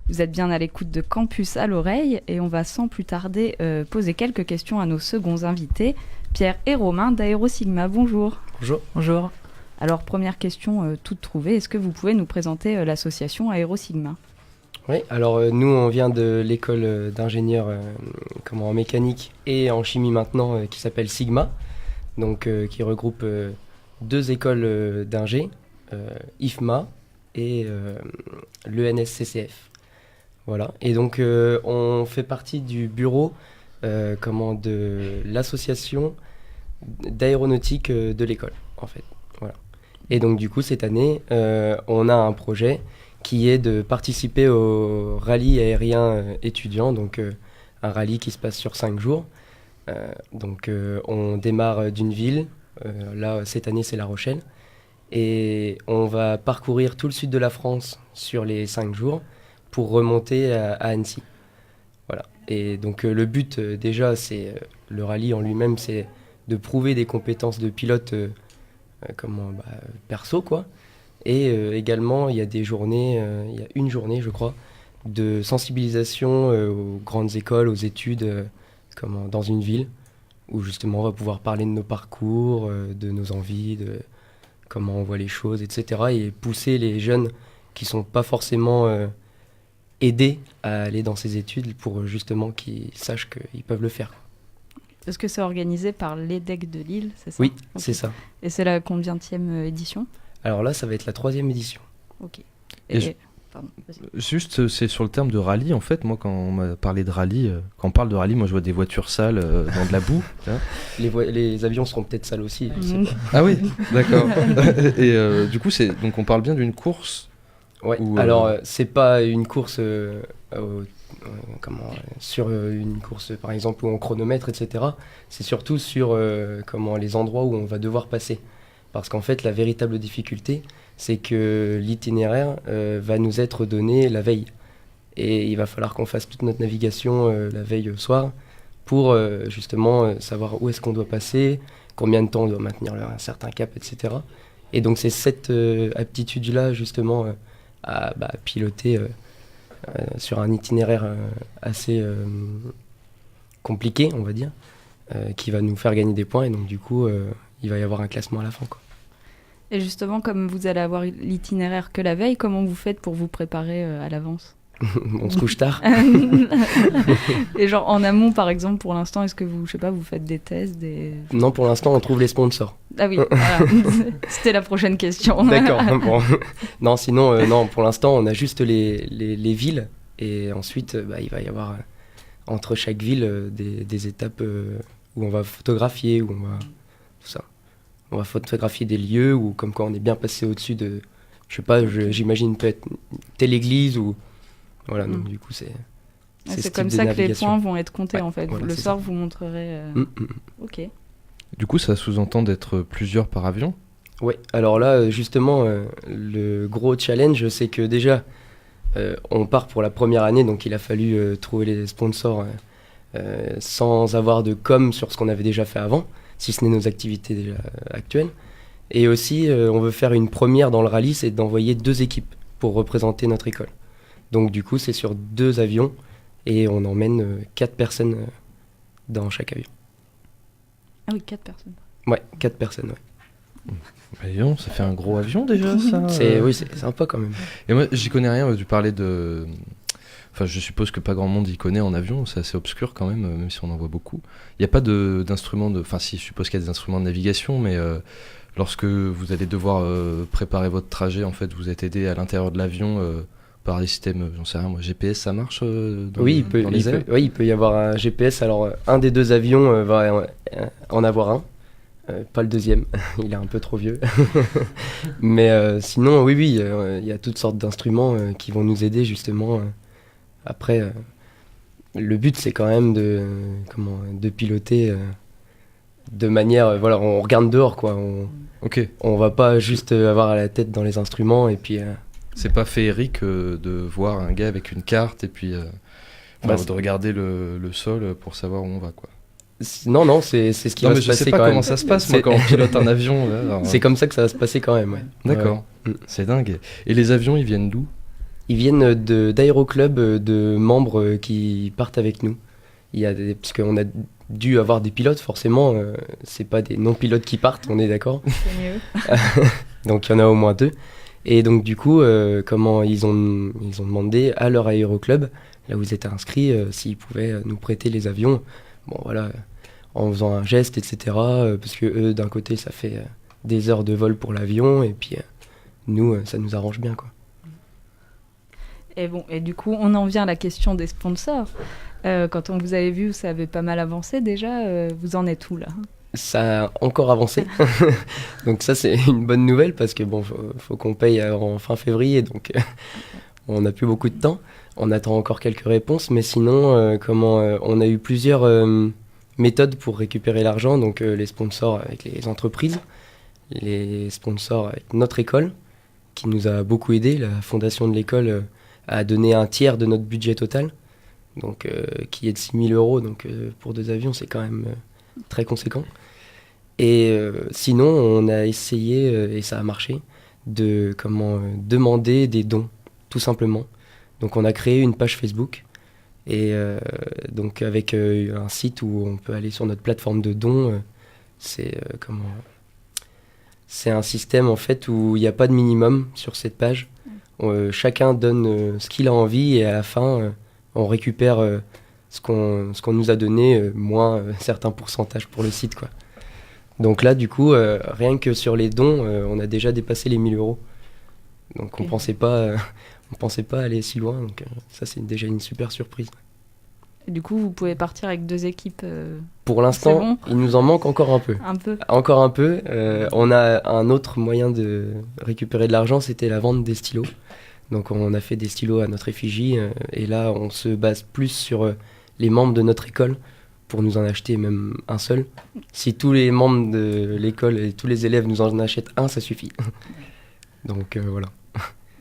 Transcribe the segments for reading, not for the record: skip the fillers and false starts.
Vous êtes bien à l'écoute de Campus à l'oreille et on va sans plus tarder poser quelques questions à nos seconds invités, Pierre et Romain d'Aérosigma. Bonjour. Bonjour. Bonjour. Alors première question toute trouvée, est-ce que vous pouvez nous présenter l'association Aérosigma ? Oui, alors nous on vient de l'école d'ingénieurs en mécanique et en chimie maintenant qui s'appelle Sigma, donc qui regroupe deux écoles d'ingé, IFMA et l'ENSCCF. Voilà, et donc on fait partie du bureau de l'association d'aéronautique de l'école, en fait. Voilà. Et donc du coup, cette année, on a un projet qui est de participer au rallye aérien étudiant, donc un rallye qui se passe sur 5 jours. On démarre d'une ville, là cette année c'est La Rochelle, et on va parcourir tout le sud de la France sur les 5 jours pour remonter à Annecy. Voilà. Et donc le but déjà, c'est le rallye en lui-même, c'est de prouver des compétences de pilote perso, quoi. Et également, il y a des journées, il y a une journée, je crois, de sensibilisation aux grandes écoles, aux études, dans une ville, où justement on va pouvoir parler de nos parcours, de nos envies, de comment on voit les choses, etc. Et pousser les jeunes qui sont pas forcément aider à aller dans ces études pour justement qu'ils sachent qu'ils peuvent le faire. Est-ce que c'est organisé par l'EDEC de Lille, c'est ça ? Oui, okay. C'est ça. Et c'est la combienième édition ? Alors là, ça va être la 3e édition. Ok. Pardon, juste, c'est sur le terme de rallye, en fait, moi quand on m'a parlé de rallye, quand on parle de rallye, moi je vois des voitures sales dans de la boue. Les avions seront peut-être sales aussi, je sais pas. Ah oui, d'accord. Et du coup, donc on parle bien d'une course. Ouais, alors c'est pas une course sur une course par exemple ou en chronomètre, etc. C'est surtout sur les endroits où on va devoir passer. Parce qu'en fait, la véritable difficulté, c'est que l'itinéraire va nous être donné la veille. Et il va falloir qu'on fasse toute notre navigation la veille au soir pour justement savoir où est-ce qu'on doit passer, combien de temps on doit maintenir un certain cap, etc. Et donc c'est cette aptitude-là justement à piloter sur un itinéraire assez compliqué, on va dire, qui va nous faire gagner des points. Et donc du coup, il va y avoir un classement à la fin, quoi. Et justement, comme vous allez avoir l'itinéraire que la veille, comment vous faites pour vous préparer à l'avance ? On se couche tard. Et genre en amont, par exemple, pour l'instant, est-ce que vous faites des tests Non, pour l'instant, on trouve les sponsors. Ah oui, voilà. C'était la prochaine question. D'accord. Bon. Non, sinon, non, pour l'instant, on a juste les villes. Et ensuite, il va y avoir entre chaque ville des étapes où on va photographier, où on va tout ça. On va photographier des lieux où, comme quoi, on est bien passé au-dessus de, je sais pas, j'imagine peut-être telle église ou voilà. Donc du coup, c'est comme ça que les points vont être comptés, en fait. Voilà, le soir, vous montrerez. Ok. Du coup, ça sous-entend d'être plusieurs par avion ? Oui, alors là, justement, le gros challenge, c'est que déjà, on part pour la première année, donc il a fallu trouver les sponsors sans avoir de com sur ce qu'on avait déjà fait avant, si ce n'est nos activités déjà actuelles. Et aussi, on veut faire une première dans le rallye, c'est d'envoyer 2 équipes pour représenter notre école. Donc du coup, c'est sur 2 avions et on emmène 4 personnes dans chaque avion. Ah oui, 4 personnes. Ouais, 4 personnes, ouais. Voyons, ça fait un gros avion déjà, ça. Oui, c'est sympa quand même. Et moi, j'y connais rien, tu parlais de... Enfin, je suppose que pas grand monde y connaît en avion, c'est assez obscur quand même si on en voit beaucoup. Il n'y a pas d'instruments de... Enfin, si, je suppose qu'il y a des instruments de navigation, mais lorsque vous allez devoir préparer votre trajet, en fait, vous êtes aidé à l'intérieur de l'avion par des systèmes, j'en sais rien, moi, GPS, ça marche Oui, il peut y avoir un GPS. Alors, un des 2 avions va en avoir un. Pas le deuxième, il est un peu trop vieux. Mais sinon, oui, il y a toutes sortes d'instruments qui vont nous aider justement. Après, le but, c'est quand même de piloter de manière... on regarde dehors, quoi. On va pas juste avoir la tête dans les instruments et puis... C'est pas féerique de voir un gars avec une carte et puis de regarder le sol pour savoir où on va, quoi. Non, c'est ce qui va se passer quand même. Je sais pas comment ça se passe, moi, quand on pilote un avion. Là, c'est comme ça que ça va se passer quand même, ouais. D'accord, c'est dingue. Et les avions, ils viennent d'où ? Ils viennent d'aéroclubs de membres qui partent avec nous. Parce qu'on a dû avoir des pilotes, forcément, c'est pas des non-pilotes qui partent, on est d'accord. C'est mieux. Donc il y en a au moins 2. Et donc du coup, comment ils ont demandé à leur aéroclub, là où ils étaient inscrits, s'ils pouvaient nous prêter les avions. Bon voilà, en faisant un geste, etc. Parce que eux, d'un côté, ça fait des heures de vol pour l'avion, et puis nous, ça nous arrange bien, quoi. Et du coup, on en vient à la question des sponsors. Quand on vous avait vu, ça avait pas mal avancé déjà. Vous en êtes où là? Ça a encore avancé. Donc ça, c'est une bonne nouvelle parce que bon, faut qu'on paye en fin février, donc on n'a plus beaucoup de temps. On attend encore quelques réponses, mais sinon, on a eu plusieurs méthodes pour récupérer l'argent. Donc les sponsors avec les entreprises, les sponsors avec notre école, qui nous a beaucoup aidé. La fondation de l'école a donné un tiers de notre budget total, donc qui est de 6 000 €. Donc pour 2 avions, c'est quand même très conséquent. Et sinon, on a essayé, et ça a marché, de demander des dons, tout simplement. Donc on a créé une page Facebook, et donc avec un site où on peut aller sur notre plateforme de dons. C'est un système en fait où il n'y a pas de minimum sur cette page. Chacun donne ce qu'il a envie, et à la fin, on récupère ce qu'on nous a donné, moins certains pourcentages pour le site, quoi. Donc là, du coup, rien que sur les dons, on a déjà dépassé les 1 000 €. Donc on pensait pas aller si loin. Donc ça, c'est déjà une super surprise. Et du coup, vous pouvez partir avec 2 équipes. Pour l'instant, bon. il nous en manque encore un peu. Un peu. Encore un peu. On a un autre moyen de récupérer de l'argent, c'était la vente des stylos. Donc on a fait des stylos à notre effigie, et là, on se base plus sur les membres de notre école pour nous en acheter même un seul. Si tous les membres de l'école et tous les élèves nous en achètent un, ça suffit. Donc voilà.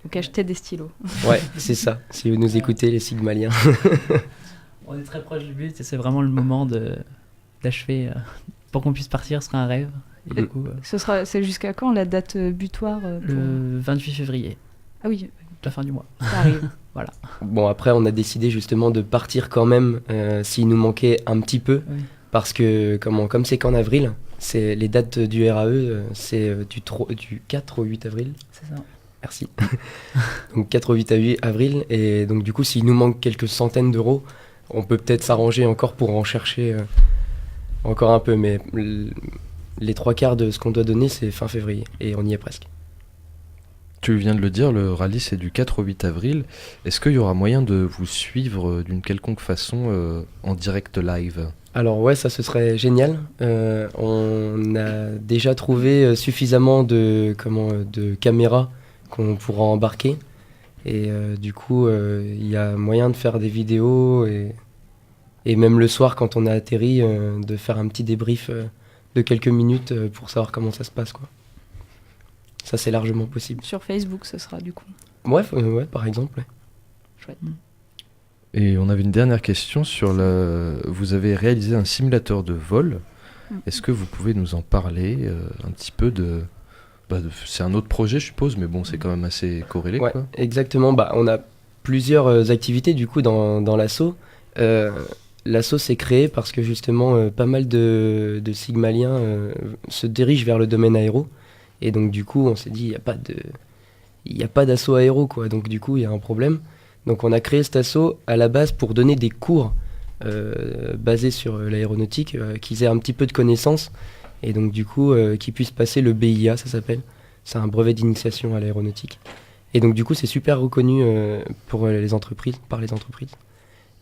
Donc acheter des stylos. Ouais, c'est ça. Si vous nous écoutez, les Sigmaliens. On est très proche du but et c'est vraiment le moment d'achever. Pour qu'on puisse partir, ce sera un rêve. Et du coup, C'est jusqu'à quand la date butoir le 28 février, Ah oui, la fin du mois. ça arrive. Voilà. Bon, après, on a décidé justement de partir quand même s'il nous manquait un petit peu. Oui. Parce que comme c'est qu'en avril, c'est les dates du RAE, c'est du 4 au 8 avril. C'est ça. Merci. Donc 4 au 8 avril. Et donc du coup, s'il nous manque quelques centaines d'euros, on peut peut-être s'arranger encore pour en chercher encore un peu. Mais les 3/4 de ce qu'on doit donner, c'est fin février. Et on y est presque. Tu viens de le dire, le rallye c'est du 4 au 8 avril. Est-ce qu'il y aura moyen de vous suivre d'une quelconque façon en direct live ? Alors ouais, ça ce serait génial. On a déjà trouvé suffisamment de caméras qu'on pourra embarquer. Et du coup, il y a moyen de faire des vidéos, et même le soir quand on a atterri, de faire un petit débrief de quelques minutes pour savoir comment ça se passe, quoi. Ça, c'est largement possible. Sur Facebook, ce sera du coup. Ouais, par exemple. Ouais. Chouette. Et on avait une dernière question sur vous avez réalisé un simulateur de vol. Est-ce que vous pouvez nous en parler un petit peu c'est un autre projet, je suppose, mais bon, c'est quand même assez corrélé, ouais, quoi. Exactement. On a plusieurs activités du coup dans l'asso. L'asso s'est créé parce que justement pas mal de Sigmaliens se dirigent vers le domaine aéro, et donc du coup on s'est dit il n'y a pas d'asso aéro, quoi. Donc du coup il y a un problème. Donc on a créé cet asso à la base pour donner des cours basés sur l'aéronautique, qu'ils aient un petit peu de connaissances, et donc du coup qu'ils puissent passer le BIA, ça s'appelle. C'est un brevet d'initiation à l'aéronautique. Et donc du coup c'est super reconnu par les entreprises.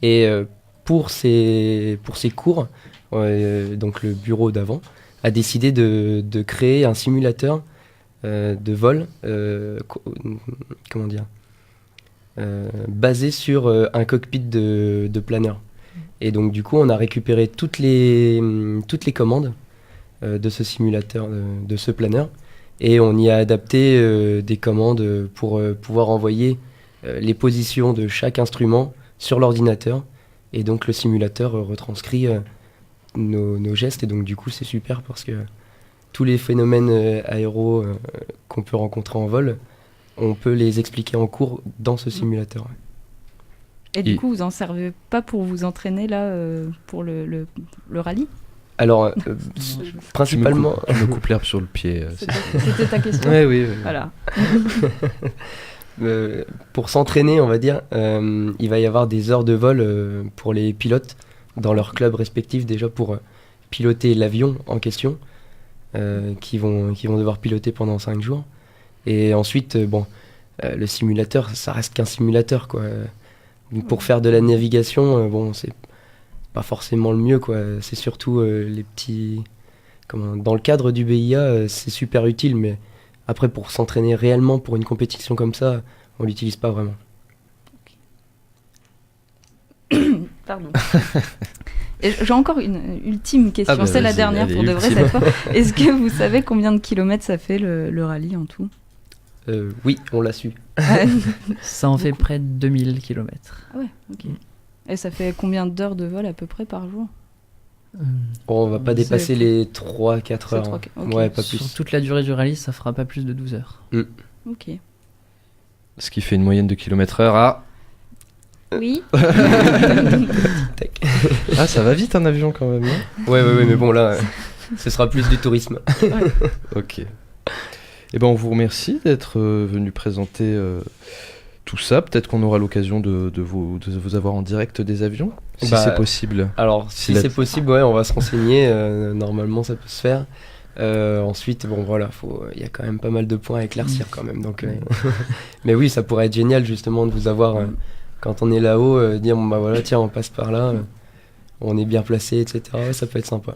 Et pour ces cours, donc le bureau d'avant a décidé de créer un simulateur de vol, basé sur un cockpit de planeur. Et donc du coup on a récupéré toutes les commandes de ce simulateur, de ce planeur, et on y a adapté des commandes pour pouvoir envoyer les positions de chaque instrument sur l'ordinateur, et donc le simulateur retranscrit nos gestes. Et donc du coup c'est super parce que tous les phénomènes aéros qu'on peut rencontrer en vol, on peut les expliquer en cours dans ce simulateur. Ouais. Et du Et- coup, vous en servez pas pour vous entraîner là pour le rallye? Alors, je- principalement... Tu me coupes l'herbe sur le pied. C'était ta question? Ouais, oui, oui. Voilà. Pour s'entraîner, on va dire, il va y avoir des heures de vol pour les pilotes dans leur club respectif déjà pour piloter l'avion en question, qui vont devoir piloter pendant 5 jours. Et ensuite, le simulateur, ça reste qu'un simulateur, quoi. Donc, pour faire de la navigation, c'est pas forcément le mieux, quoi. C'est surtout les petits... Dans le cadre du BIA, c'est super utile, mais après, pour s'entraîner réellement pour une compétition comme ça, on l'utilise pas vraiment. Pardon. Et j'ai encore une ultime question, Ah bah c'est la vas-y, dernière allez, pour de vrai ultime. cette fois. Est-ce que vous savez combien de kilomètres ça fait le rallye en tout? Oui, on l'a su. Ça en fait Beaucoup. près de 2000 km. Ah ouais, ok. Et ça fait combien d'heures de vol à peu près par jour? Bon, on va pas C'est dépasser pour- les 3-4 C'est heures. trois- ok. Ouais, pas Sur plus. toute la durée du rallye, ça fera pas plus de 12 heures. Ok. Ce qui fait une moyenne de kilomètres-heure à... Oui. Tac. Ah, ça va vite un avion quand même, non? Ouais, mais bon, là, ce sera plus du tourisme. Ok. Eh ben, on vous remercie d'être venu présenter tout ça. Peut-être qu'on aura l'occasion de vous avoir en direct des avions, si Bah, c'est possible. Alors, si la- c'est possible, ouais, on va se renseigner. Normalement, ça peut se faire. Ensuite, voilà, il y a quand même pas mal de points à éclaircir quand même. Donc, mais oui, ça pourrait être génial justement de vous avoir quand on est là-haut, dire bon, bah voilà, tiens, on passe par là, on est bien placé, etc. Ouais, ça peut être sympa.